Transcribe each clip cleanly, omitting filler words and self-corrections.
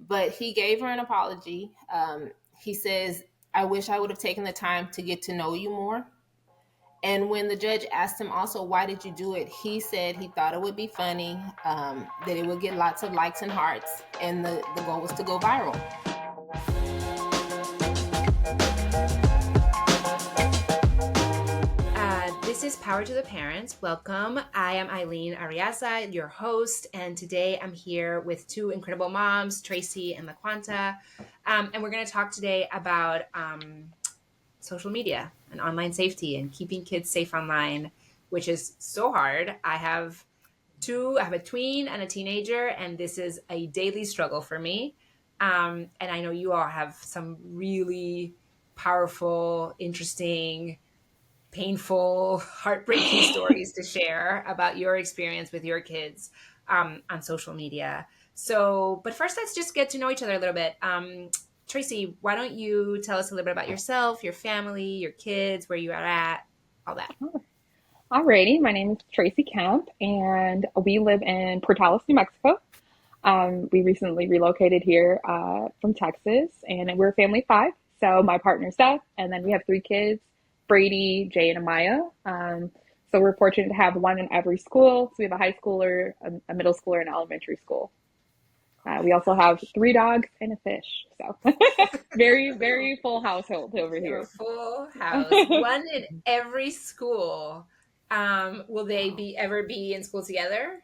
But he gave her an apology. He says, I wish I would have taken the time to get to know you more. And when the judge asked him also, why did you do it? He said he thought it would be funny, that it would get lots of likes and hearts, and the goal was to go viral. This is Power to the Parents. Welcome. I am Eileen Ariaza, your host, and today I'm here with two incredible moms, Tracy and LaQuanta, and we're going to talk today about social media and online safety and keeping kids safe online, which is so hard. I have a tween and a teenager, and this is a daily struggle for me. And I know you all have some really powerful, interesting, painful, heartbreaking stories to share about your experience with your kids on social media. So, but first, let's just get to know each other a little bit. Tracy, why don't you tell us a little bit about yourself, your family, your kids, where you are at, all that. Alrighty, my name is Tracy Kemp, and we live in Portales, New Mexico. We recently relocated here from Texas, and we're a family of 5. So my partner, Seth, and then we have 3 kids, Brady, Jay, and Amaya. So we're fortunate to have one in every school. So we have a high schooler, a middle schooler, and elementary school. We also have 3 dogs and a fish. So very, very full household over here. Full house. One in every school. Will they ever be in school together?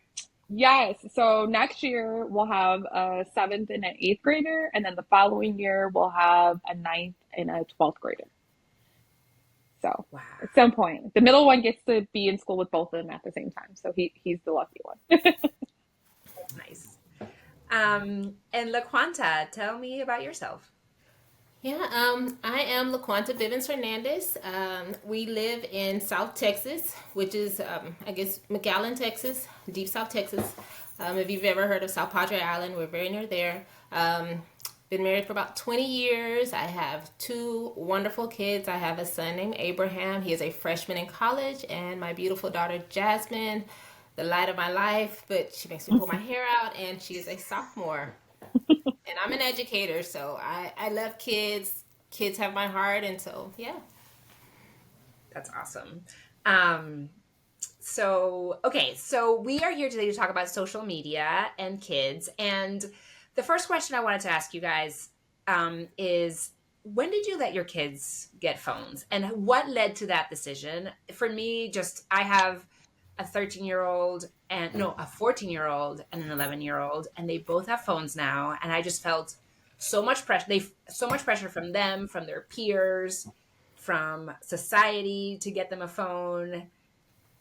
Yes. So next year we'll have a 7th and an 8th grader. And then the following year we'll have a 9th and a 12th grader. So wow. At some point, the middle one gets to be in school with both of them at the same time. So he's the lucky one. Nice. And LaQuanta, tell me about yourself. Yeah, I am LaQuanta Bivens Hernandez. We live in South Texas, which is, McAllen, Texas, deep South Texas. If you've ever heard of South Padre Island, we're very near there. Been married for about 20 years. I have 2 wonderful kids. I have a son named Abraham. He is a freshman in college, and my beautiful daughter, Jasmine, the light of my life, but she makes me pull my hair out, and she is a sophomore. And I'm an educator, so I love kids. Kids have my heart, and so, yeah. That's awesome. So we are here today to talk about social media and kids, and the first question I wanted to ask you guys is, when did you let your kids get phones, and what led to that decision? For me, I have a 13-year-old and a 14-year-old and an 11-year-old, and they both have phones now, and I just felt so much pressure. So much pressure from them, from their peers, from society to get them a phone.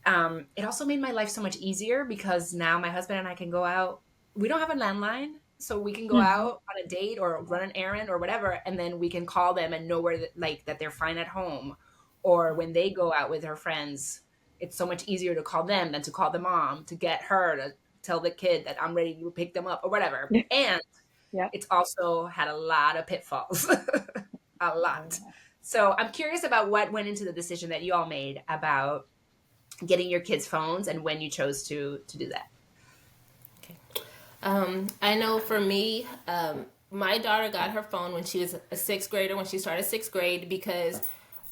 It also made my life so much easier because now my husband and I can go out. We don't have a landline, so we can go out on a date or run an errand or whatever, and then we can call them and know that they're fine at home. Or when they go out with their friends, it's so much easier to call them than to call the mom to get her to tell the kid that I'm ready to pick them up or whatever. And it's also had a lot of pitfalls, a lot. So I'm curious about what went into the decision that you all made about getting your kids phones and when you chose to do that. I know for me, my daughter got her phone when she was a 6th grader, when she started 6th grade, because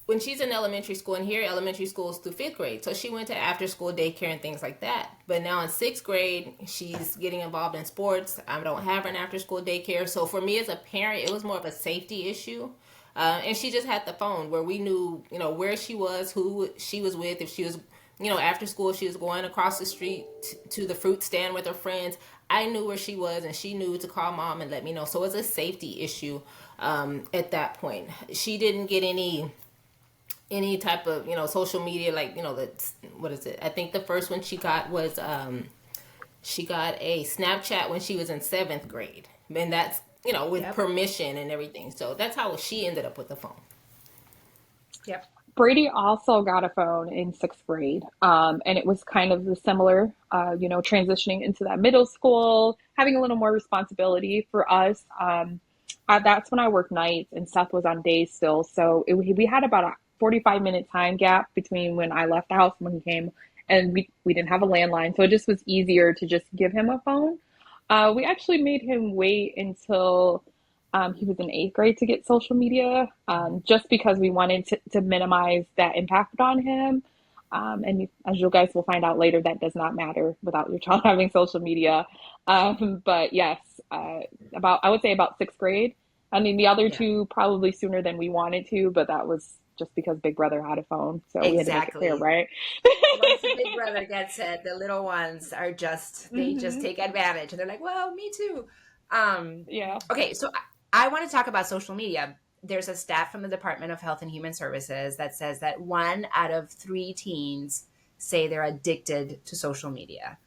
when she's in elementary school, and here elementary school is through 5th grade, so she went to after school daycare and things like that. But now in 6th grade, she's getting involved in sports. I don't have an after school daycare. So for me as a parent, it was more of a safety issue. And she just had the phone where we knew, where she was, who she was with, if she was, after school, she was going across the street to the fruit stand with her friends. I knew where she was, and she knew to call mom and let me know. So it was a safety issue at that point. She didn't get any type of, social media, what is it? I think the first one she got was, she got a Snapchat when she was in 7th grade. And that's, with permission and everything. So that's how she ended up with the phone. Yep. Brady also got a phone in 6th grade. And it was kind of the similar, transitioning into that middle school, having a little more responsibility for us. That's when I worked nights and Seth was on days still. So we had about a 45-minute time gap between when I left the house and when he came, and we didn't have a landline. So it just was easier to just give him a phone. We actually made him wait until he was in eighth grade to get social media, just because we wanted to minimize that impact on him. And as you guys will find out later, that does not matter without your child having social media. But yes, I would say about sixth grade. I mean, the other Yeah, two probably sooner than we wanted to, but that was just because Big Brother had a phone, so we had to make it fair, exactly. right? Once the big brother gets it, the little ones are just, they just Hmm. take advantage and they're like, well, me too. Um, Yeah. okay, so I want to talk about social media. There's a stat from the Department of Health and Human Services that says that 1 out of 3 teens say they're addicted to social media.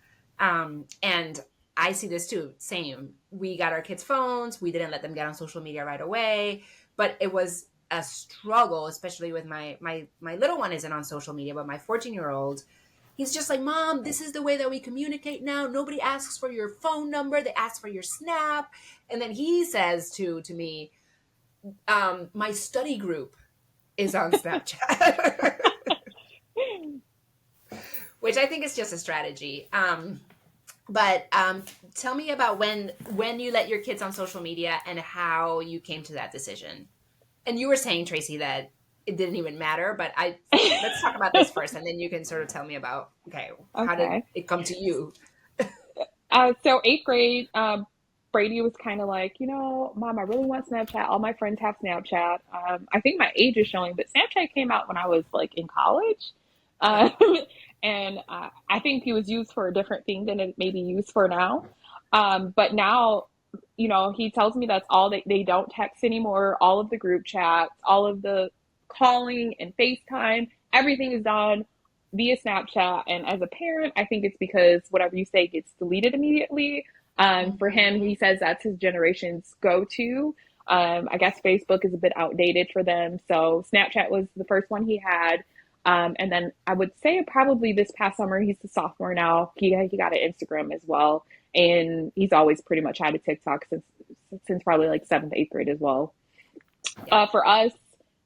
And I see this too. Same. We got our kids' phones. We didn't let them get on social media right away, but it was a struggle, especially with my little one isn't on social media, but my 14-year-old, he's just like, Mom, this is the way that we communicate now. Nobody asks for your phone number; they ask for your snap. And then he says to me, my study group is on Snapchat, which I think is just a strategy. But tell me about when you let your kids on social media and how you came to that decision. And you were saying, Tracy, that it didn't even matter, but let's talk about this first, and then you can sort of tell me about, okay, how did Okay. it come to you? So eighth grade, Brady was kind of like, Mom, I really want Snapchat. All my friends have Snapchat. I think my age is showing, but Snapchat came out when I was like in college. Yeah. Um, and I think it was used for a different thing than it may be used for now. But now, he tells me that's all they don't text anymore. All of the group chats, all of the calling and FaceTime, everything is done via Snapchat. And as a parent, I think it's because whatever you say gets deleted immediately. For him, Mm-hmm. he says that's his generation's go-to. I guess Facebook is a bit outdated for them. So Snapchat was the first one he had. And then I would say probably this past summer, he's a sophomore now. He got an Instagram as well. And he's always pretty much had a TikTok since probably like seventh, eighth grade as well. Yeah. For us,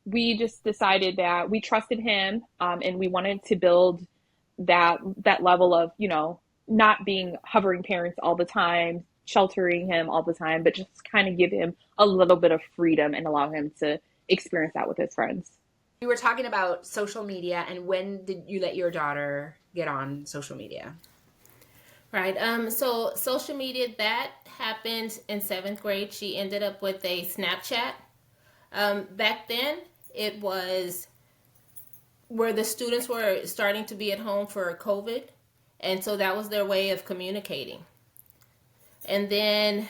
we just decided that we trusted him, and we wanted to build that level of not being hovering parents all the time, sheltering him all the time, but just kind of give him a little bit of freedom and allow him to experience that with his friends. We were talking about social media, and when did you let your daughter get on social media? Right. So social media, that happened in seventh grade. She ended up with a Snapchat. Back then, it was where the students were starting to be at home for COVID, and so that was their way of communicating. And then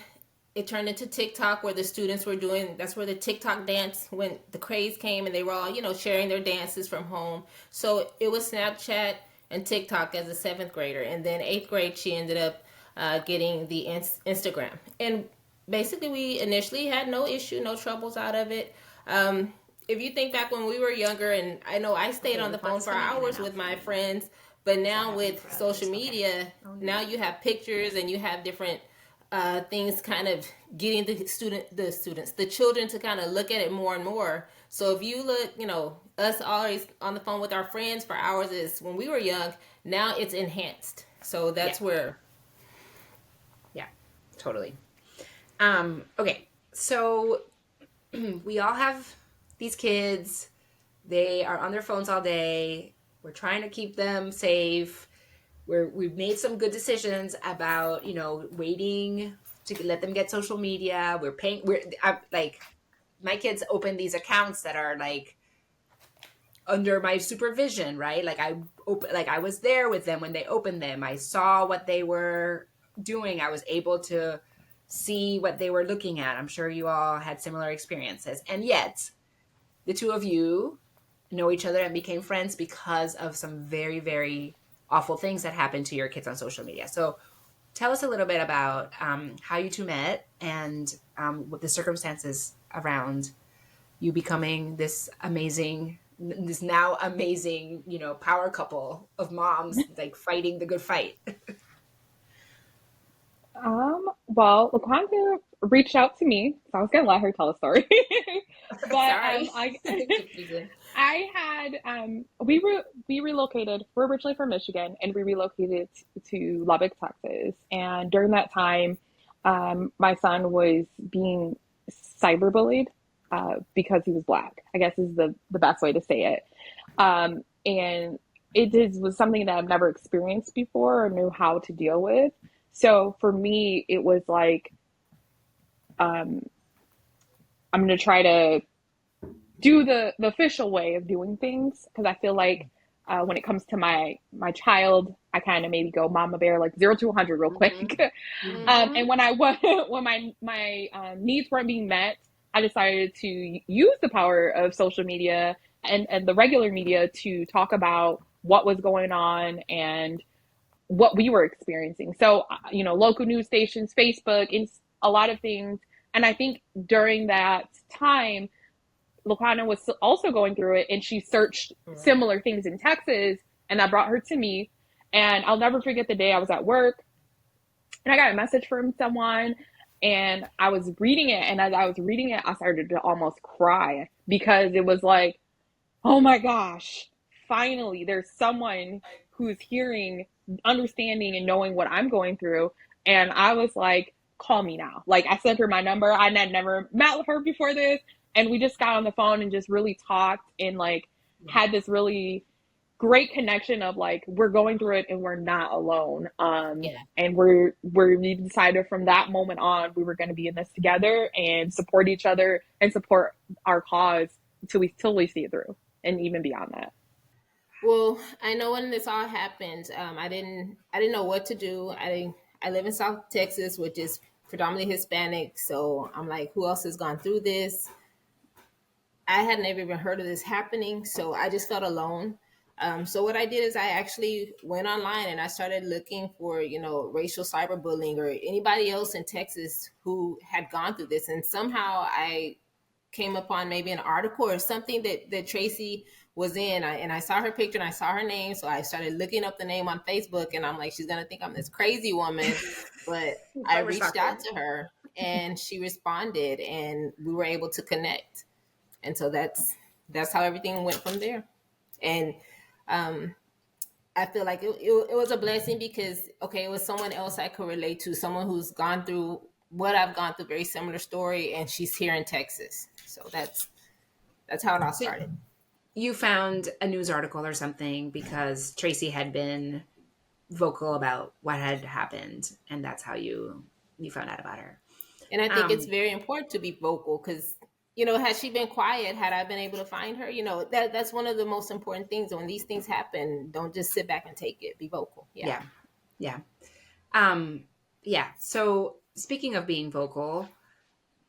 it turned into TikTok, where the students were doing, that's where the TikTok dance, when the craze came and they were all, sharing their dances from home. So it was Snapchat and TikTok as a seventh grader. And then eighth grade, she ended up getting the Instagram. And basically, we initially had no issue, no troubles out of it. If you think back when we were younger, and I know I stayed Okay, on the the phone phone's for coming in and hours out with for my you. friends, but Is that now happening with for social others? Okay. media, Oh now no. you have pictures and you have different things kind of getting the children to kind of look at it more and more. So if you look, us always on the phone with our friends for hours is when we were young. Now it's enhanced. So Yeah. that's where. Yeah. Totally. Okay. So we all have these kids. They are on their phones all day. We're trying to keep them safe. We've made some good decisions about, waiting to let them get social media. Like, my kids open these accounts that are like under my supervision, right? Like I was there with them when they opened them. I saw what they were doing. I was able to see what they were looking at. I'm sure you all had similar experiences. And yet, the two of you know each other and became friends because of some very, very awful things that happened to your kids on social media. So tell us a little bit about how you two met and what the circumstances around you becoming this now amazing, power couple of moms, like fighting the good fight. Well, LaQuanta reached out to me, so I was gonna let her tell a story. But Sorry. I Confusing. I had we relocated. We're originally from Michigan, and we relocated to Lubbock, Texas. And during that time, my son was being cyberbullied because he was Black, I guess is the best way to say it. And was something that I've never experienced before or knew how to deal with. So for me, it was like, I'm going to try to do the official way of doing things, because I feel like when it comes to my child, I kind of maybe go mama bear, like 0 to 100 real quick. And when when my needs weren't being met, I decided to use the power of social media and the regular media to talk about what was going on and what we were experiencing. So, local news stations, Facebook, and a lot of things. And I think during that time, Lakana was also going through it, and she searched similar things in Texas, and that brought her to me. And I'll never forget the day I was at work, and I got a message from someone, and I was reading it, and as I was reading it, I started to almost cry, because it was like, oh my gosh, finally, there's someone who's hearing, understanding, and knowing what I'm going through. And I was like, call me now. Like, I sent her my number. I had never met with her before this. And we just got on the phone and just really talked, and like had this really great connection of like, we're going through it and we're not alone. And we decided from that moment on, we were going to be in this together and support each other and support our cause till we see it through, and even beyond that. Well, I know when this all happened, I didn't know what to do. I live in South Texas, which is predominantly Hispanic. So I'm like, who else has gone through this? I had never even heard of this happening, so I just felt alone. So what I did is I actually went online and I started looking for, racial cyberbullying or anybody else in Texas who had gone through this. And somehow I came upon maybe an article or something that Tracy was in. And I saw her picture and I saw her name. So I started looking up the name on Facebook, and I'm like, she's going to think I'm this crazy woman. But I reached out to her and she responded, and we were able to connect. And so that's how everything went from there. And I feel like it was a blessing because, okay, it was someone else I could relate to, someone who's gone through what I've gone through, very similar story, and she's here in Texas. So that's how it all started. You found a news article or something because Tracy had been vocal about what had happened, and that's how you found out about her. And I think it's very important to be vocal because, had she been quiet, had I been able to find her, that's one of the most important things. When these things happen, don't just sit back and take it. Be vocal. Yeah. So speaking of being vocal,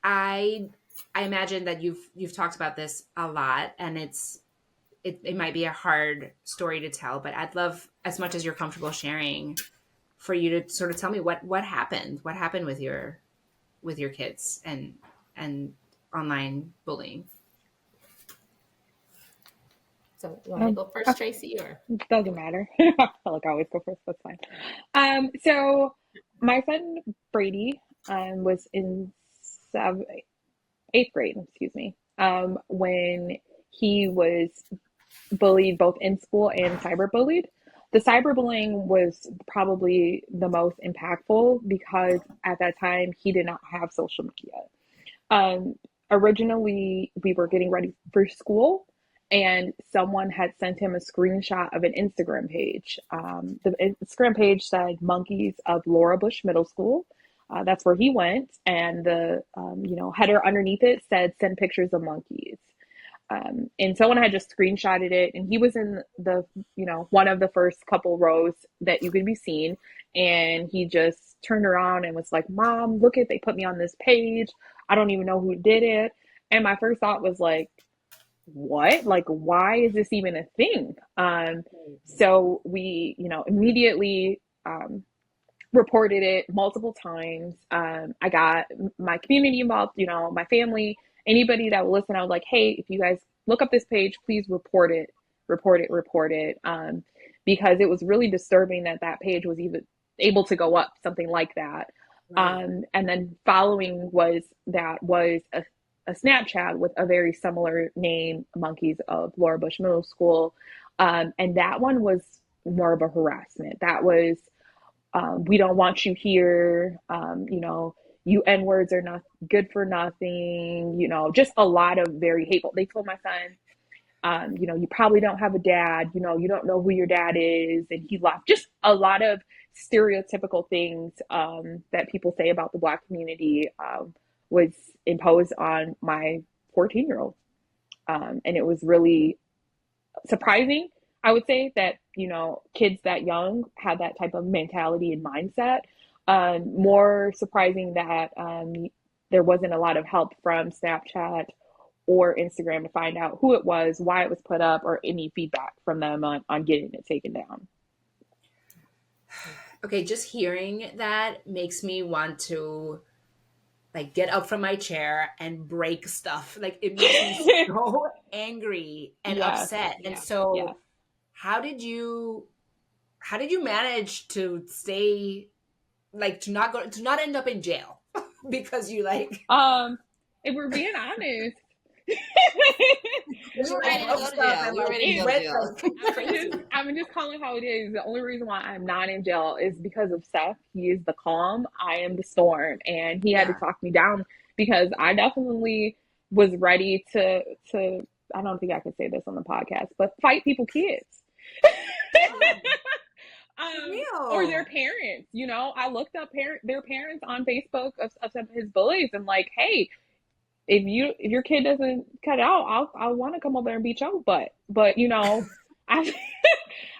I imagine that you've talked about this a lot, and it might be a hard story to tell, but I'd love, as much as you're comfortable sharing, for you to sort of tell me what happened with your kids and online bullying. So you want to go first, Tracy, or? It doesn't matter. I feel like I always go first. That's fine. So my son Brady was in 8th grade, when he was bullied both in school and cyberbullied. The cyberbullying was probably the most impactful because at that time he did not have social media. Originally, we were getting ready for school, and someone had sent him a screenshot of an Instagram page. The Instagram page said Monkeys of Laura Bush Middle School. That's where he went, and the header underneath it said "Send pictures of monkeys." And someone had just screenshotted it, and he was in the one of the first couple rows that you could be seen, and he just turned around and was like, "Mom, look they put me on this page. I don't even know who did it." And my first thought was like, what? Like, why is this even a thing? So we, immediately reported it multiple times. I got my community involved, my family, anybody that will listen. I was like, hey, if you guys look up this page, please report it. Because it was really disturbing that page was even able to go up, something like that. Right. And then following was a Snapchat with a very similar name, Monkeys of Laura Bush Middle School. And that one was more of a harassment. That was, we don't want you here. you N words are not good for nothing, you know, just a lot of very hateful. They told my son, you know, you probably don't have a dad, you know, you don't know who your dad is. And he left. Just a lot of stereotypical things that people say about the Black community was imposed on my 14-year-old. And it was really surprising, I would say, that, you know, kids that young had that type of mentality and mindset. More surprising that there wasn't a lot of help from Snapchat or Instagram to find out who it was, why it was put up, or any feedback from them on getting it taken down. Okay, just hearing that makes me want to like get up from my chair and break stuff. Like it makes me so angry and Yes, upset. And yes. so how did you manage to stay like to not end up in jail because you like If we're being honest, We were ready to go to jail. We were ready to go to jail. I'm just calling how it is. The only reason why I'm not in jail is because of Seth. He is the calm, I am the storm, and he had to talk me down because I definitely was ready to I don't think I could say this on the podcast, but fight people kids. Or their parents, you know. I looked up their parents on Facebook of some of his bullies, and like, hey, if your kid doesn't cut out, I'll want to come over there and beat your butt. But you know, I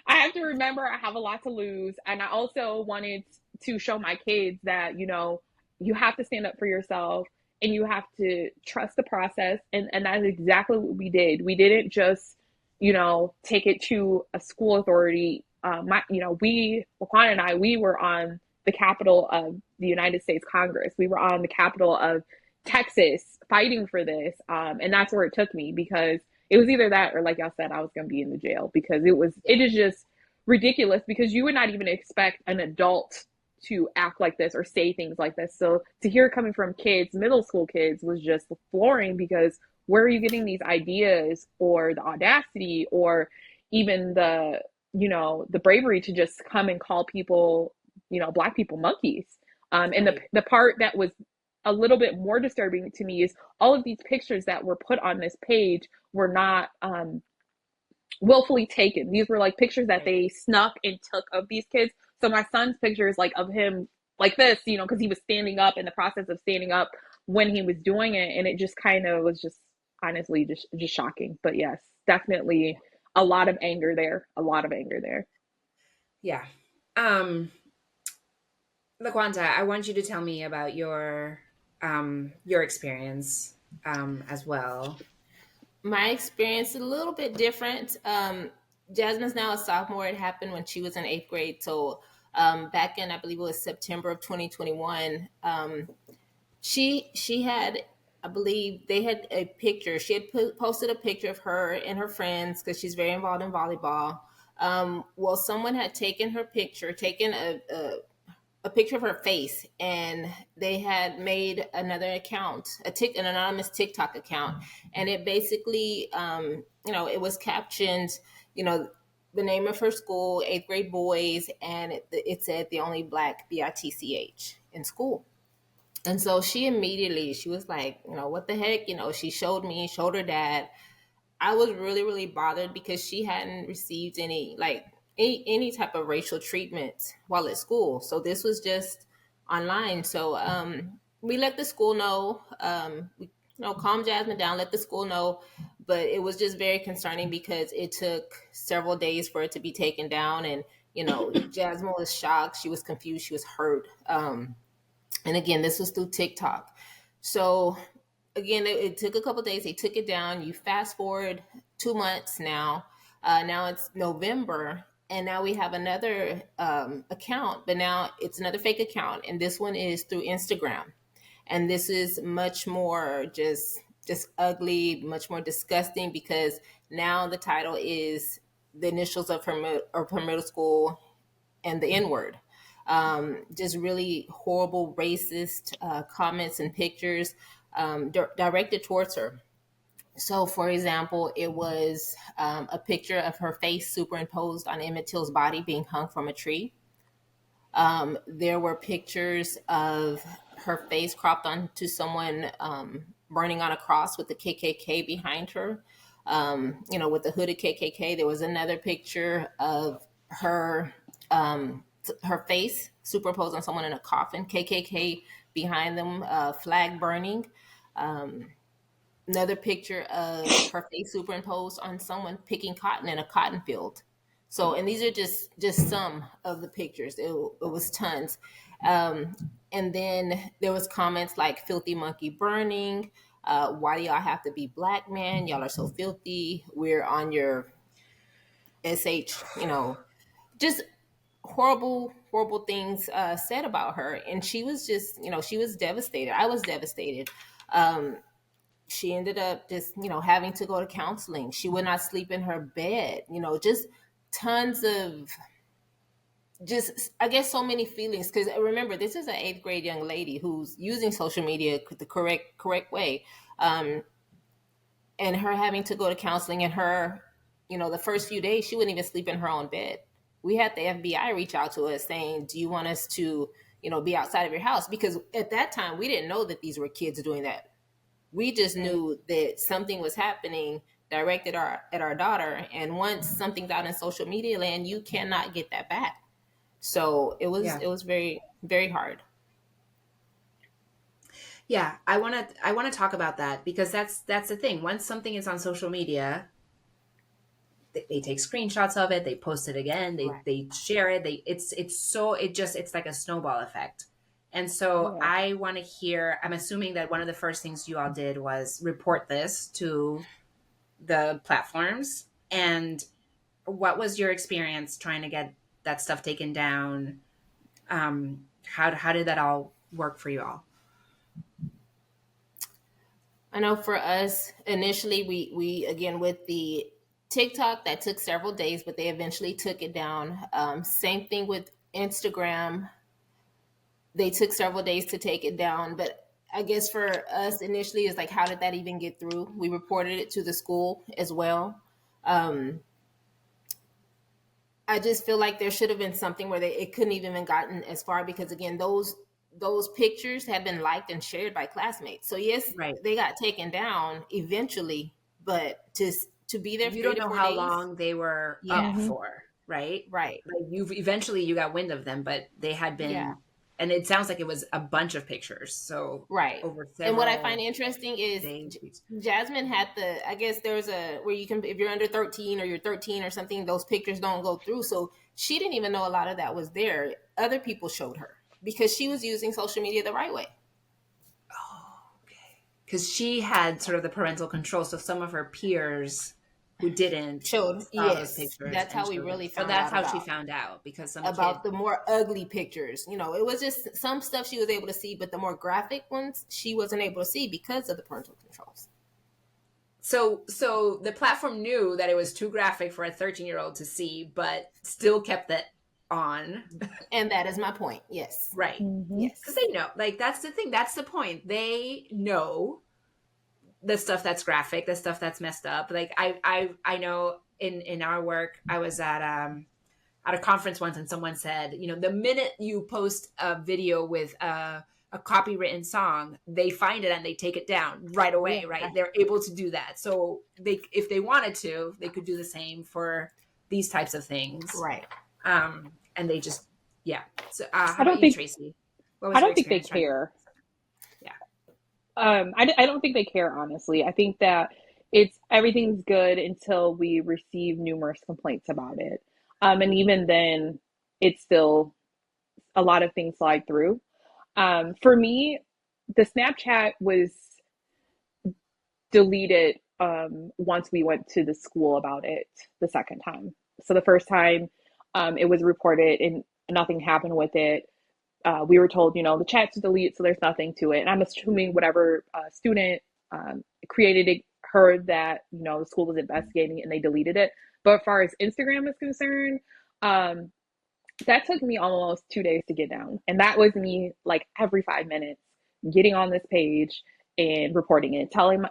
I have to remember I have a lot to lose, and I also wanted to show my kids that, you know, you have to stand up for yourself and you have to trust the process, and that's exactly what we did. We didn't just, you know, take it to a school authority. Laquan and I, we were on the Capitol of the United States Congress. We were on the Capitol of Texas fighting for this. And that's where it took me, because it was either that or, like y'all said, I was going to be in the jail, because it is just ridiculous, because you would not even expect an adult to act like this or say things like this. So to hear it coming from kids, middle school kids, was just flooring, because where are you getting these ideas, or the audacity, or even the, you know, the bravery to just come and call people, you know, Black people monkeys. And the part that was a little bit more disturbing to me is all of these pictures that were put on this page were not willfully taken. These were like pictures that they snuck and took of these kids. So my son's picture is like of him like this, you know, because he was standing up, in the process of standing up when he was doing it. And it just kind of was just honestly just shocking. But yes, definitely a lot of anger there. Yeah. LaQuanta, I want you to tell me about your experience as well. My experience is a little bit different. Jasmine's now a sophomore. It happened when she was in 8th grade. So back in, I believe it was September of 2021, she had, I believe they had a picture. She had posted a picture of her and her friends, because she's very involved in volleyball. Well, someone had taken her picture, taken a picture of her face, and they had made another account, an anonymous TikTok account, and it basically, it was captioned, the name of her school, 8th grade boys, and it said the only Black BITCH in school. And so she was like, what the heck, she showed her dad. I was really, really bothered, because she hadn't received any type of racial treatment while at school. So this was just online. So we let the school know, calm Jasmine down, let the school know. But it was just very concerning, because it took several days for it to be taken down. And, Jasmine was shocked. She was confused. She was hurt. And again, this was through TikTok. So again, it took a couple days. They took it down. You fast forward 2 months now. Now it's November, and now we have another account, but now it's another fake account, and this one is through Instagram. And this is much more just ugly, much more disgusting, because now the title is the initials of her middle school and the N-word. Just really horrible, racist comments and pictures directed towards her. So, for example, it was a picture of her face superimposed on Emmett Till's body being hung from a tree. There were pictures of her face cropped onto someone burning on a cross with the KKK behind her, with the hooded KKK. There was another picture of her her face superimposed on someone in a coffin, KKK behind them, flag burning. Um, Another picture of her face superimposed on someone picking cotton in a cotton field. So, and these are just some of the pictures. It was tons. Um, and then there was comments like "filthy monkey burning." Why do y'all have to be black, man? Y'all are so filthy. We're on your sh. Just horrible things said about her, and she was just, she was devastated. I was devastated. She ended up just, having to go to counseling. She would not sleep in her bed, just tons of, just, I guess, so many feelings. Because remember, this is an 8th grade young lady who's using social media the correct way. And her having to go to counseling, and her, the first few days, she wouldn't even sleep in her own bed. We had the FBI reach out to us saying, do you want us to, be outside of your house? Because at that time, we didn't know that these were kids doing that. We just knew that something was happening directed at our daughter. And once something's out in social media land, you cannot get that back. So it was very, very hard. Yeah, I want to talk about that, because that's the thing. Once something is on social media, they take screenshots of it, they post it again, they share it, it's like a snowball effect. And so I want to hear, I'm assuming that one of the first things you all did was report this to the platforms. And what was your experience trying to get that stuff taken down? How did that all work for you all? I know for us, initially, we again, with the TikTok, that took several days, but they eventually took it down. Same thing with Instagram. They took several days to take it down. But I guess for us initially, it's like, how did that even get through? We reported it to the school as well. I just feel like there should have been something where it couldn't even been gotten as far, because again, those pictures had been liked and shared by classmates. So yes, they got taken down eventually, but to be there for you don't know how days, long they were up for, right? Right. Like you got wind of them, but they had been, and it sounds like it was a bunch of pictures. So over several. And what I find interesting is Jasmine had I guess there's where you can, if you're under 13 or you're 13 or something, those pictures don't go through. So she didn't even know a lot of that was there. Other people showed her, because she was using social media the right way. Oh, okay. Because she had sort of the parental control. So some of her peers who didn't showed those pictures. That's how we really found out. So that's how she found out, because the more ugly pictures, it was just some stuff she was able to see, but the more graphic ones she wasn't able to see because of the parental controls. So the platform knew that it was too graphic for a 13-year-old to see, but still kept that on. And that is my point. Yes. Right. Mm-hmm. Yes. Because they know, like, that's the thing. That's the point. They know the stuff that's graphic, the stuff that's messed up. Like I know in our work, I was at a conference once, and someone said, the minute you post a video with a copywritten song, they find it and they take it down right away. Yeah. Right. They're able to do that. So if they wanted to, they could do the same for these types of things. Right. And they just, So I don't think, Tracy? I don't think they care. I don't think they care, honestly. I think that everything's good until we receive numerous complaints about it. And even then, it's still a lot of things slide through. For me, the Snapchat was deleted once we went to the school about it the second time. So the first time it was reported and nothing happened with it. We were told, the chat's deleted, so there's nothing to it. And I'm assuming whatever student created it heard that, the school was investigating it and they deleted it. But as far as Instagram is concerned, that took me almost 2 days to get down. And that was me, like, every 5 minutes getting on this page and reporting it, telling,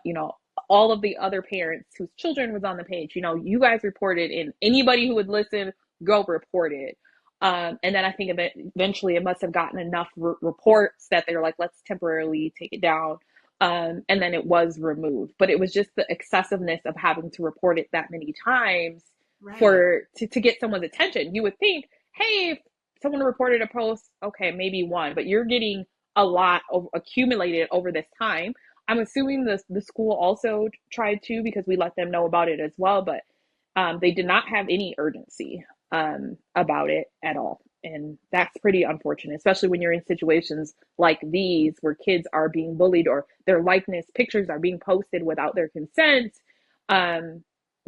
all of the other parents whose children was on the page, you guys reported, and anybody who would listen, go report it. And then I think eventually it must have gotten enough reports that they're like, let's temporarily take it down. And then it was removed. But it was just the excessiveness of having to report it that many times Right. for to get someone's attention. You would think, hey, if someone reported a post, okay, maybe one, but you're getting a lot of accumulated over this time. I'm assuming the school also tried to, because we let them know about it as well, but they did not have any urgency about it at all. And that's pretty unfortunate, especially when you're in situations like these where kids are being bullied or their likeness pictures are being posted without their consent. Um,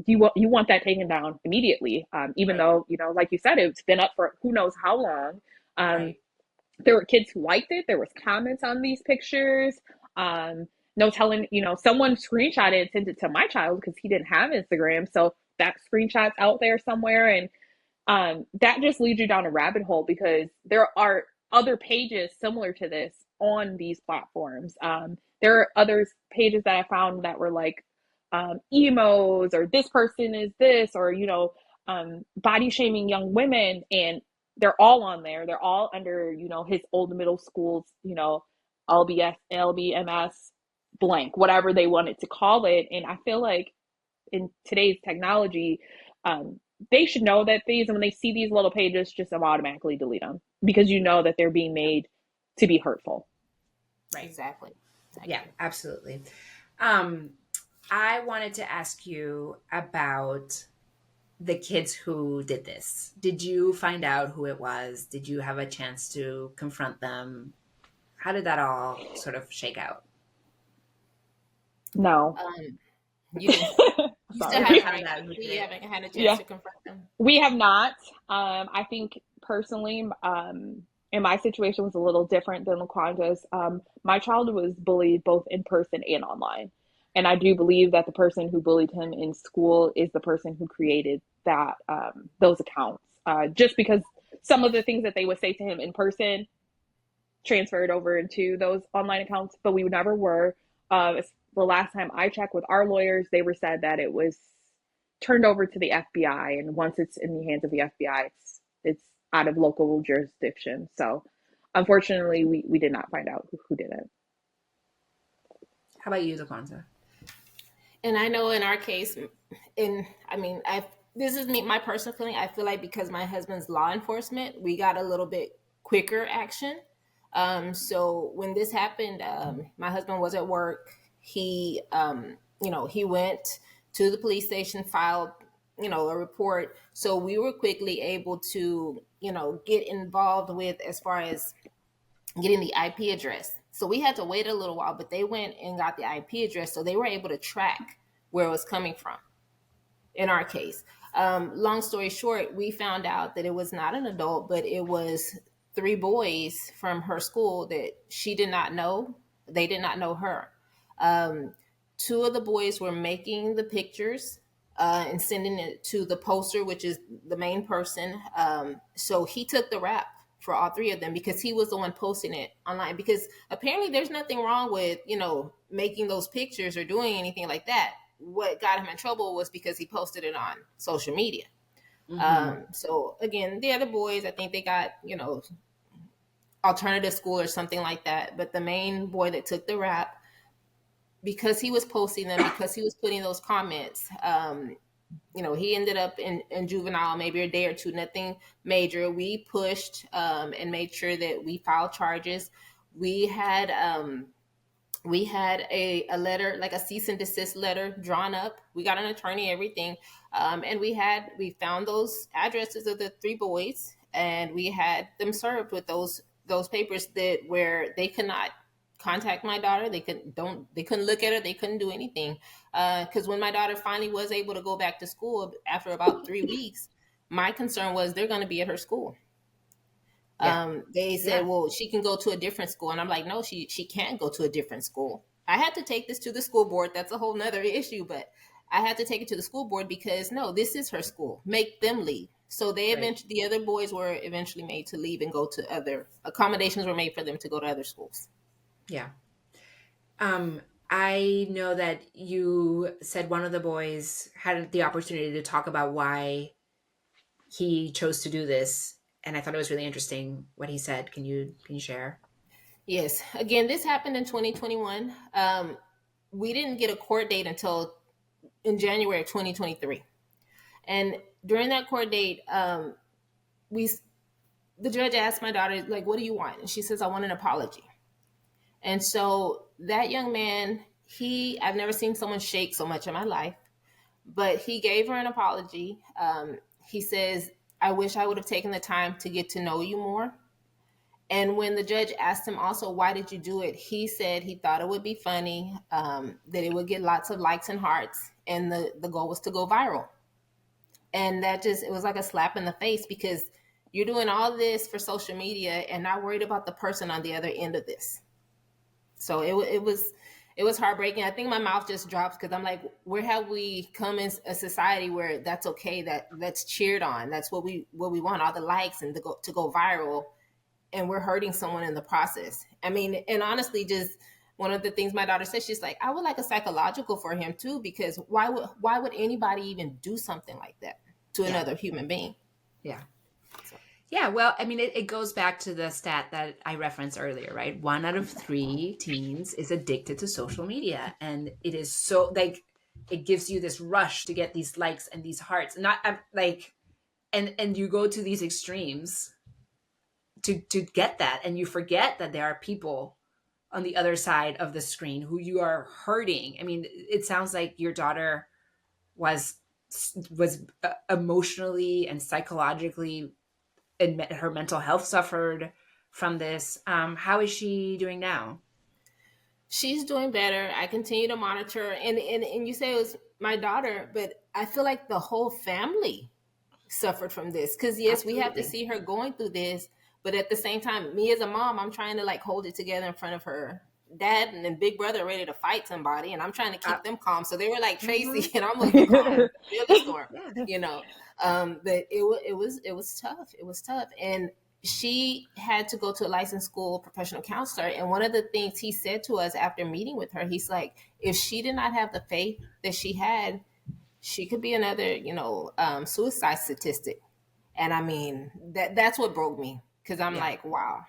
you want that taken down immediately, even Right. though, like you said, it's been up for who knows how long. Um, Right. there were kids who liked it. There was comments on these pictures. No telling, someone screenshot it and sent it to my child because he didn't have Instagram. So that screenshot's out there somewhere. And that just leads you down a rabbit hole because there are other pages similar to this on these platforms. There are other pages that I found that were like emos, or this person is this, or body shaming young women, and they're all on there. They're all under his old middle school's LBS, LBMS, blank, whatever they wanted to call it. And I feel like in today's technology, um, they should know that these, and when they see these little pages, just automatically delete them because that they're being made to be hurtful. Right. Exactly. Yeah, Exactly. absolutely. I wanted to ask you about the kids who did this. Did you find out who it was? Did you have a chance to confront them? How did that all sort of shake out? No. Um, you didn't. You still Sorry. You haven't haven't, found right, out who did Tracy? You it? haven't had a chance Yeah, to confront them. we have not. I think personally, in my situation was a little different than LaQuandra's. My child was bullied both in person and online. And I do believe that the person who bullied him in school is the person who created those accounts. Just because some of the things that they would say to him in person transferred over into those online accounts, but we never were. The last time I checked with our lawyers, they were said that it was turned over to the FBI, and once it's in the hands of the FBI, it's out of local jurisdiction. So, unfortunately, we did not find out who did it. How about you, Zaquanza? And I know in our case, I mean, this is me, my personal feeling. I feel like because my husband's law enforcement, we got a little bit quicker action. So when this happened, my husband was at work. He went to the police station, filed, a report. So we were quickly able to, get involved with as far as getting the IP address. So we had to wait a little while, but they went and got the IP address, so they were able to track where it was coming from. In our case, long story short, we found out that it was not an adult, but it was three boys from her school that she did not know. They did not know her. Um, Two of the boys were making the pictures and sending it to the poster, which is the main person. So he took the rap for all three of them because he was the one posting it online. Because apparently, there's nothing wrong with making those pictures or doing anything like that. What got him in trouble was because he posted it on social media. Mm-hmm. So again, the other boys, I think they got alternative school or something like that. But the main boy that took the rap, because he was posting them, because he was putting those comments, he ended up in juvenile maybe a day or two, nothing major. We pushed and made sure that we filed charges. We had a letter, like a cease and desist letter drawn up. We got an attorney, everything. And we found those addresses of the three boys, and we had them served with those papers that where they could not contact my daughter. They couldn't look at her. They couldn't do anything. Because when my daughter finally was able to go back to school after about 3 weeks, my concern was they're going to be at her school. Yeah. They said, Yeah. well, she can go to a different school. And I'm like, no, she can't go to a different school. I had to take this to the school board. That's a whole nother issue, but I had to take it to the school board because no, this is her school. Make them leave. So Right. the other boys were eventually made to leave and go to other accommodations were made for them to go to other schools. Yeah. Um, I know that you said one of the boys had the opportunity to talk about why he chose to do this. I thought it was really interesting what he said. Can you share? Yes. Again, this happened in 2021. We didn't get a court date until in January of 2023. And during that court date, we the judge asked my daughter, like, what do you want? And she says, I want an apology. And so that young man, I've never seen someone shake so much in my life, but he gave her an apology. He says, I wish I would have taken the time to get to know you more. And when the judge asked him also, why did you do it? He said he thought it would be funny, that it would get lots of likes and hearts. And the goal was to go viral. And it was like a slap in the face, because you're doing all this for social media and not worried about the person on the other end of this. So it was heartbreaking. I think my mouth just drops, because I'm like, where have we come in a society where that's okay, that's cheered on, that's what we want, all the likes and to go viral, and we're hurting someone in the process. I mean, and honestly, just one of the things my daughter said, she's like, I would like a psychological for him too, because why would anybody even do something like that to another human being? Yeah. Yeah, well, I mean, it goes back to the stat that I referenced earlier, right? 1 out of 3 teens is addicted to social media. And it is so, like, it gives you this rush to get these likes and these hearts. Not like, and you go to these extremes to get that. And you forget that there are people on the other side of the screen who you are hurting. I mean, it sounds like your daughter was emotionally and psychologically, and her mental health suffered from this. How is she doing now? She's doing better. I continue to monitor, and you say it was my daughter, but I feel like the whole family suffered from this, because yes, Absolutely. We have to see her going through this, but at the same time, me as a mom, I'm trying to like hold it together in front of her dad and then big brother ready to fight somebody, and I'm trying to keep them calm. So they were like Tracy, and I'm like, calm, feel the storm, you know. But it was tough. It was tough, and she had to go to a licensed school professional counselor. And one of the things he said to us after meeting with her, he's like, if she did not have the faith that she had, she could be another, suicide statistic. And I mean, that's what broke me, because I'm like, wow.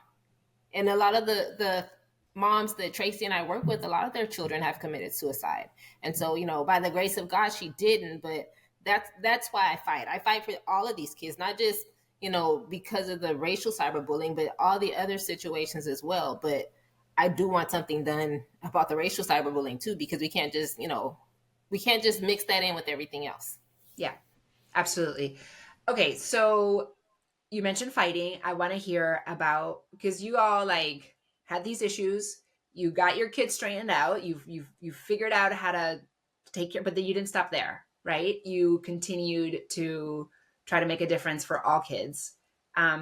And a lot of the moms that Tracy and I work with, a lot of their children have committed suicide. And so, by the grace of God, she didn't. But that's why I fight. I fight for all of these kids, not just, because of the racial cyberbullying, but all the other situations as well. But I do want something done about the racial cyberbullying too, because we can't just mix that in with everything else. Yeah, absolutely. Okay, so you mentioned fighting. I want to hear about, because you all like had these issues. You got your kids straightened out. You've figured out how to take care, but then you didn't stop there, right? You continued to try to make a difference for all kids.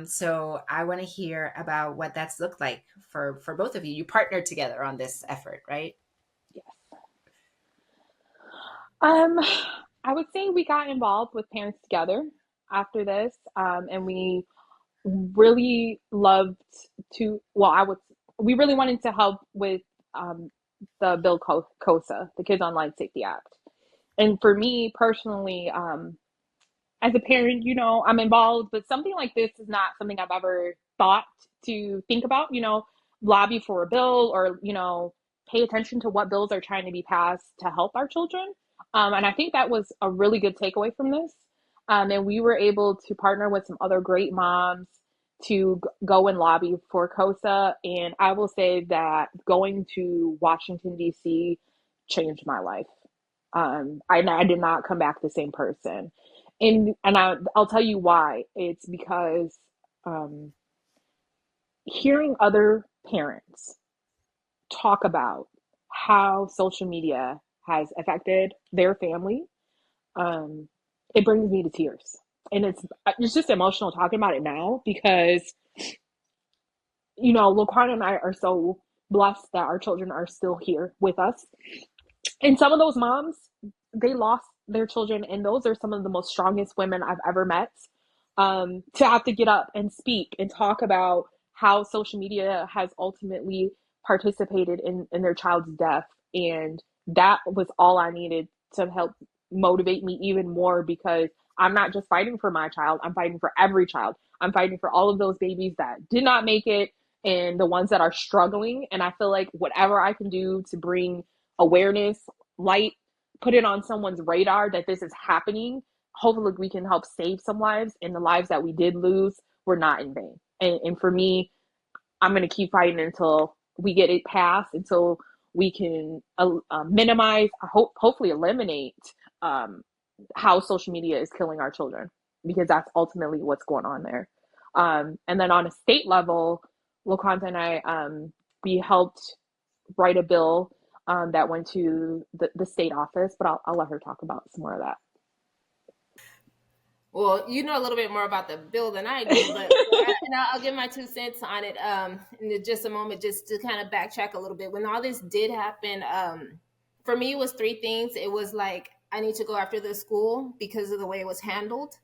So I want to hear about what that's looked like for both of you. You partnered together on this effort, right? Yes. I would say we got involved with ParentsTogether after this, and we really loved to. We really wanted to help with the Bill COSA, the Kids Online Safety Act, and for me personally, as a parent, I'm involved, but something like this is not something I've ever thought to think about. Lobby for a bill, or pay attention to what bills are trying to be passed to help our children. And I think that was a really good takeaway from this. And we were able to partner with some other great moms to go and lobby for COSA. And I will say that going to Washington, D.C. changed my life. I did not come back the same person. And I'll tell you why. It's because hearing other parents talk about how social media has affected their family, it brings me to tears. And it's just emotional talking about it now, because, Laquan and I are so blessed that our children are still here with us. And some of those moms, they lost their children, and those are some of the most strongest women I've ever met. To have to get up and speak and talk about how social media has ultimately participated in their child's death. And that was all I needed to help motivate me even more, because I'm not just fighting for my child, I'm fighting for every child. I'm fighting for all of those babies that did not make it and the ones that are struggling. And I feel like whatever I can do to bring awareness, light, put it on someone's radar that this is happening, hopefully we can help save some lives, and the lives that we did lose were not in vain. And for me, I'm going to keep fighting until we get it passed, until we can minimize, hopefully eliminate how social media is killing our children, because that's ultimately what's going on there. And then on a state level, LaQuanta and I, we helped write a bill that went to the state office, but I'll let her talk about some more of that. Well, you know a little bit more about the bill than I do, but I'll give my 2 cents on it in just a moment, just to kind of backtrack a little bit. When all this did happen, for me, it was 3 things. It was like, I need to go after the school because of the way it was handled.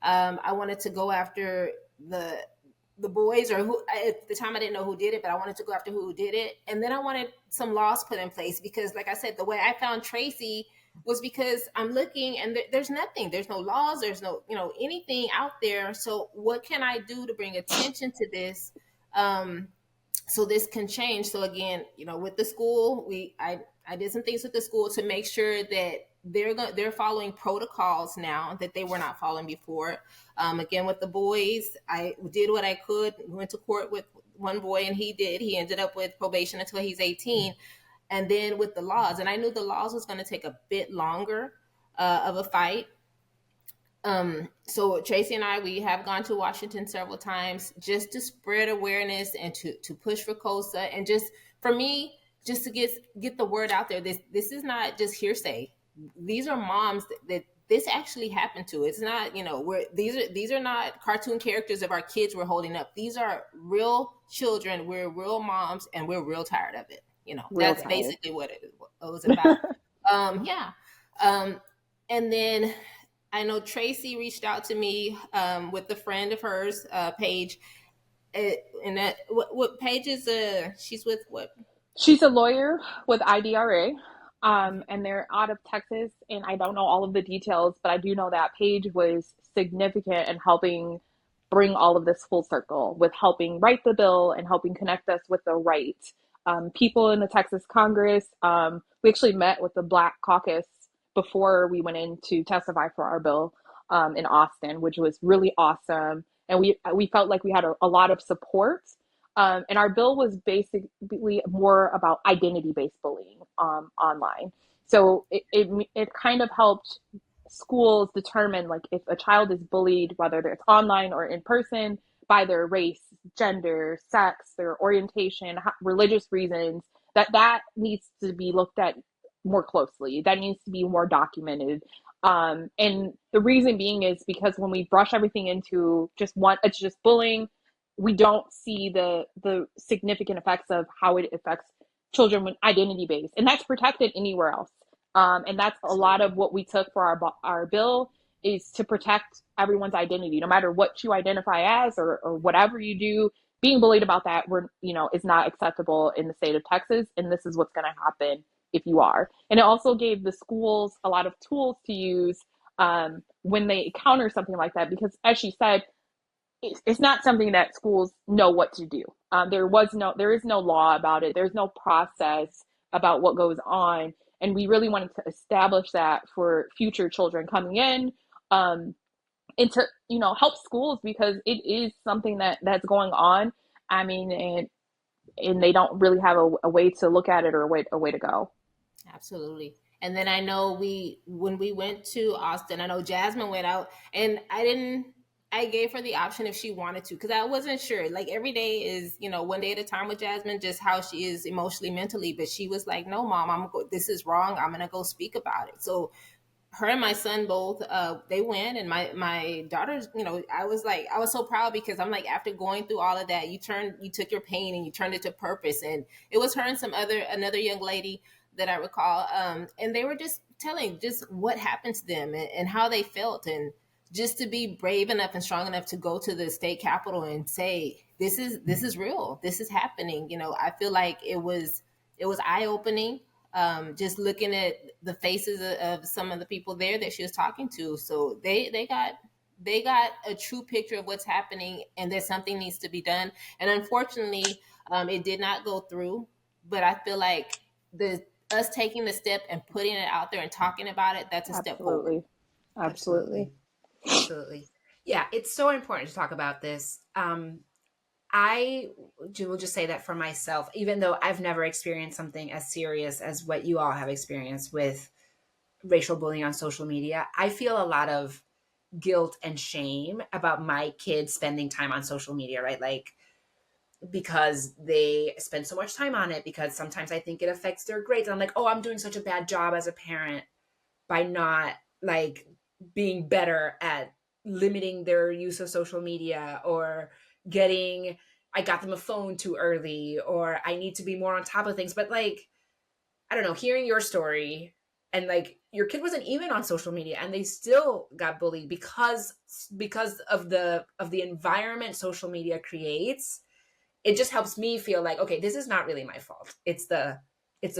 I wanted to go after the boys, or who at the time I didn't know who did it, but I wanted to go after who did it. And then I wanted some laws put in place, because like I said, the way I found Tracy was because I'm looking and there's nothing, there's no laws, there's no, anything out there. So what can I do to bring attention to this? So this can change. So again, with the school, I did some things with the school to make sure that they're following protocols now that they were not following before. Again, with the boys, I did what I could. Went to court with one boy, and he ended up with probation until he's 18. And then with the laws, and I knew the laws was going to take a bit longer of a fight. So Tracy and I, we have gone to Washington several times just to spread awareness and to push for COSA, and just for me, just to get the word out there. This is not just hearsay. These are moms that this actually happened to. It's not, these are not cartoon characters of our kids we're holding up. These are real children. We're real moms, and we're real tired of it. That's basically what it was about. Yeah. And then I know Tracy reached out to me with a friend of hers, Paige. And that what Paige is? She's with what? She's a lawyer with IDRA, and they're out of Texas. And I don't know all of the details, but I do know that Paige was significant in helping bring all of this full circle, with helping write the bill and helping connect us with the right people in the Texas Congress. We actually met with the Black Caucus before we went in to testify for our bill in Austin, which was really awesome. And we felt like we had a lot of support. And our bill was basically more about identity-based bullying online. So it kind of helped schools determine, like, if a child is bullied, whether it's online or in person, by their race, gender, sex, their orientation, religious reasons, that needs to be looked at more closely. That needs to be more documented. And the reason being is because when we brush everything into it's just bullying, we don't see the significant effects of how it affects children with identity based, and that's protected anywhere else. And that's a lot of what we took for our bill, is to protect everyone's identity, no matter what you identify as or whatever you do. Being bullied about that, is not acceptable in the state of Texas, and this is what's going to happen if you are. And it also gave the schools a lot of tools to use when they encounter something like that, because as she said, it's not something that schools know what to do. There is no law about it. There's no process about what goes on. And we really wanted to establish that for future children coming in, and to, help schools, because it is something that's going on. I mean, and they don't really have a way to look at it, or a way to go. Absolutely. And then I know when we went to Austin, I know Jasmine went out, and I gave her the option if she wanted to, because I wasn't sure. Like, every day is, one day at a time with Jasmine, just how she is emotionally, mentally. But she was like, no, Mom, this is wrong. I'm going to go speak about it. So her and my son both, they went, and my daughters, I was so proud, because I'm like, after going through all of that, you took your pain and you turned it to purpose. And it was her and another young lady that I recall. And they were just telling just what happened to them and how they felt, and just to be brave enough and strong enough to go to the state capitol and say, this is real. This is happening. I feel like it was eye-opening, just looking at the faces of some of the people there that she was talking to. So they got they got a true picture of what's happening and that something needs to be done. And unfortunately, it did not go through. But I feel like the us taking the step and putting it out there and talking about it, that's a step forward. Absolutely. Absolutely. Absolutely. Absolutely. Yeah, it's so important to talk about this. I will just say that for myself, even though I've never experienced something as serious as what you all have experienced with racial bullying on social media, I feel a lot of guilt and shame about my kids spending time on social media, right? Like, because they spend so much time on it, because sometimes I think it affects their grades. I'm like, oh, I'm doing such a bad job as a parent by not like being better at limiting their use of social media, or getting I got them a phone too early, or I need to be more on top of things. But like, I don't know, hearing your story, and like your kid wasn't even on social media and they still got bullied because of the environment social media creates. It just helps me feel like, okay, this is not really my fault. It's the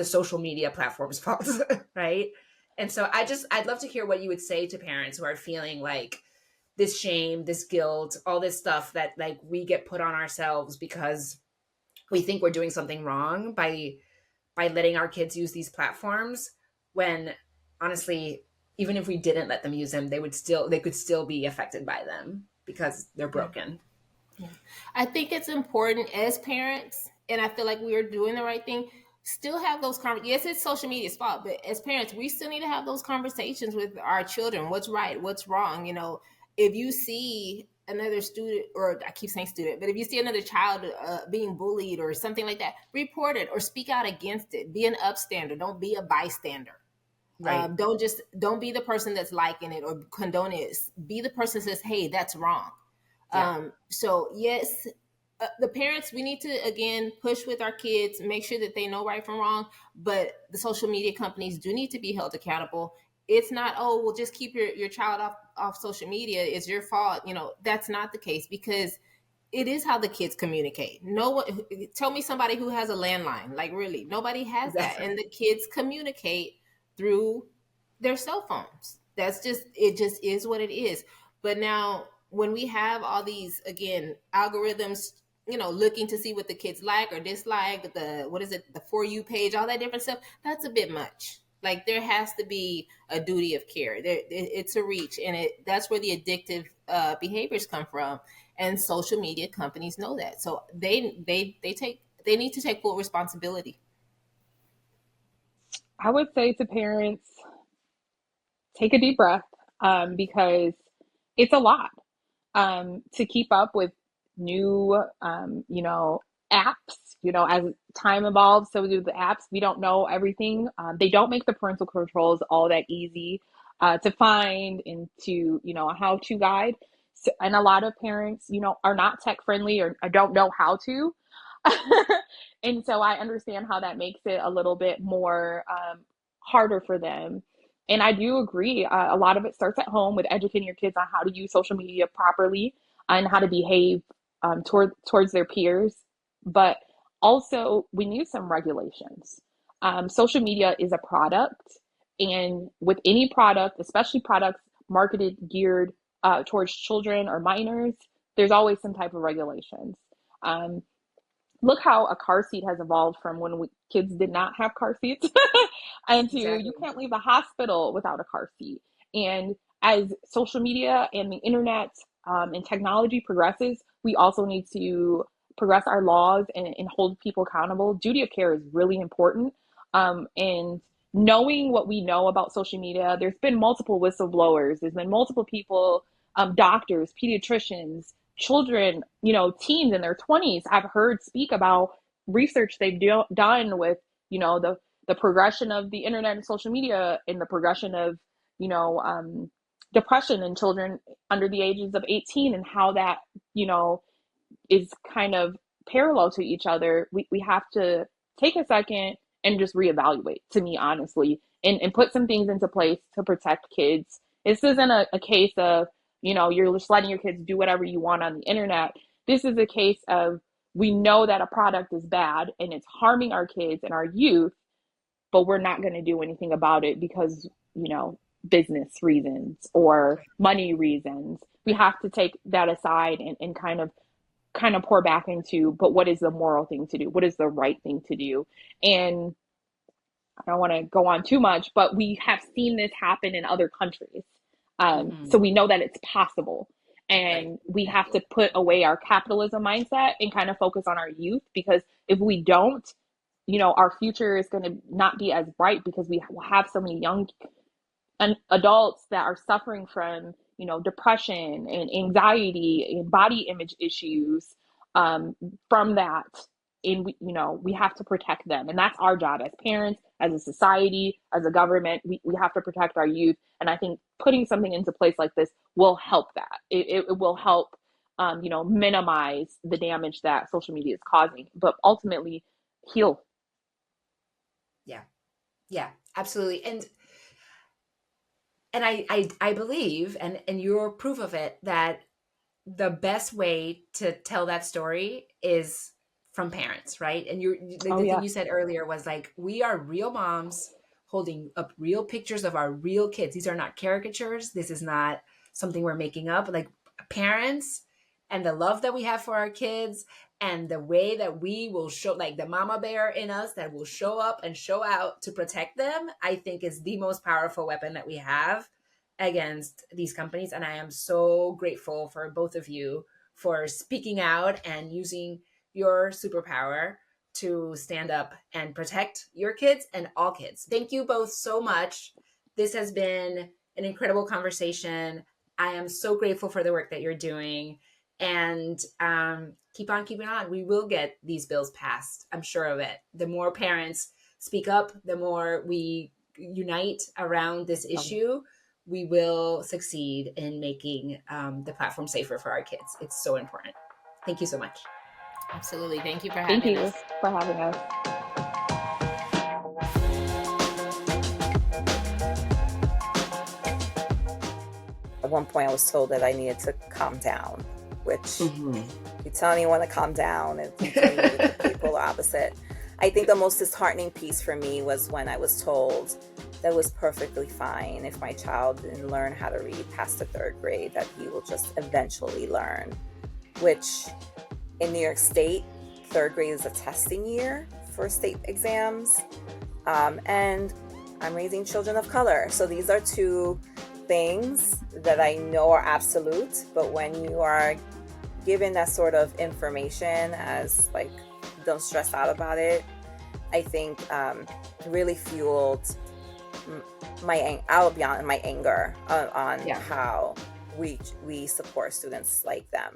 social media platform's fault, right? And so I'd love to hear what you would say to parents who are feeling like this shame, this guilt, all this stuff that like we get put on ourselves because we think we're doing something wrong by letting our kids use these platforms, when honestly, even if we didn't let them use them, they could still be affected by them because they're broken. Yeah. I think it's important as parents, and I feel like we are doing the right thing. Still have those conversations. Yes, it's social media's fault, but as parents, we still need to have those conversations with our children. What's right? What's wrong? If you see another student, or I keep saying student, but if you see another child being bullied or something like that, report it or speak out against it. Be an upstander. Don't be a bystander. Right. Don't be the person that's liking it or condone it. Be the person that says, "Hey, that's wrong." Yeah. So yes, the parents, we need to again push with our kids, make sure that they know right from wrong. But the social media companies do need to be held accountable. It's not, oh, well, just keep your child off social media. It's your fault. That's not the case, because it is how the kids communicate. No one, tell me somebody who has a landline. Like, really, nobody has that, Exactly. and the kids communicate through their cell phones. It just is what it is. But now, when we have all these, again, algorithms, looking to see what the kids like or dislike, what is it, the For You page, all that different stuff, that's a bit much. Like, there has to be a duty of care. It's a reach, and that's where the addictive behaviors come from. And social media companies know that, so they need to take full responsibility. I would say to parents, take a deep breath, because it's a lot, to keep up with new, apps. As time evolves, so do the apps. We don't know everything. They don't make the parental controls all that easy to find and to, a how-to guide. So, and a lot of parents, are not tech friendly, or don't know how to. And so I understand how that makes it a little bit more harder for them. And I do agree. A lot of it starts at home with educating your kids on how to use social media properly and how to behave towards their peers. But also, we need some regulations. Social media is a product, and with any product, especially products marketed geared towards children or minors, there's always some type of regulations. Um, Look how a car seat has evolved from when kids did not have car seats and to you Exactly. can't leave a hospital without a car seat. And as social media and the internet and technology progresses, we also need to progress our laws and hold people accountable. Duty of care is really important. And knowing what we know about social media, there's been multiple whistleblowers, there's been multiple people, doctors, pediatricians, children, teens in their 20s, I've heard speak about research they've done with, the progression of the internet and social media and the progression of, you know, um, depression in children under the ages of 18, and how that, is kind of parallel to each other. We have to take a second and just reevaluate, to me, honestly, and put some things into place to protect kids. This isn't a case of, you're just letting your kids do whatever you want on the internet. This is a case of, we know that a product is bad and it's harming our kids and our youth, but we're not going to do anything about it because, business reasons or money reasons. we have to take that aside and kind of pour back into, but what is the moral thing to do? What is the right thing to do? And I don't want to go on too much, but we have seen this happen in other countries. So we know that it's possible. Right. And we have to put away our capitalism mindset and kind of focus on our youth, because if we don't, our future is going to not be as bright, because we will have so many young adults that are suffering from, depression and anxiety and body image issues, from that. And we have to protect them, and that's our job as parents, as a society, as a government. We have to protect our youth, and I think putting something into place like this will help that. It will help, minimize the damage that social media is causing, but ultimately heal. Yeah. Yeah, absolutely. And I believe, and you're proof of it, that the best way to tell that story is from parents, right? And Oh the thing yeah. you said earlier was like, we are real moms holding up real pictures of our real kids. These are not caricatures. This is not something we're making up. Like, parents and the love that we have for our kids, and the way that we will show, like the mama bear in us that will show up and show out to protect them, I think is the most powerful weapon that we have against these companies. And I am so grateful for both of you for speaking out and using your superpower to stand up and protect your kids and all kids. Thank you both so much. This has been an incredible conversation. I am so grateful for the work that you're doing, and keep on keeping on. We will get these bills passed. I'm sure of it. The more parents speak up, the more we unite around this issue, we will succeed in making the platform safer for our kids. It's so important. Thank you so much. Absolutely. Thank you for Thank having you us. for having us. At one point I was told that I needed to calm down, which you tell anyone to calm down, and you tell me the people are opposite. I think the most disheartening piece for me was when I was told that it was perfectly fine if my child didn't learn how to read past the 3rd grade, that he will just eventually learn, which in New York State, 3rd grade is a testing year for state exams. And I'm raising children of color. So these are two things that I know are absolute, but when you are given that sort of information as like, don't stress out about it, I think really fueled my anger on how we support students like them.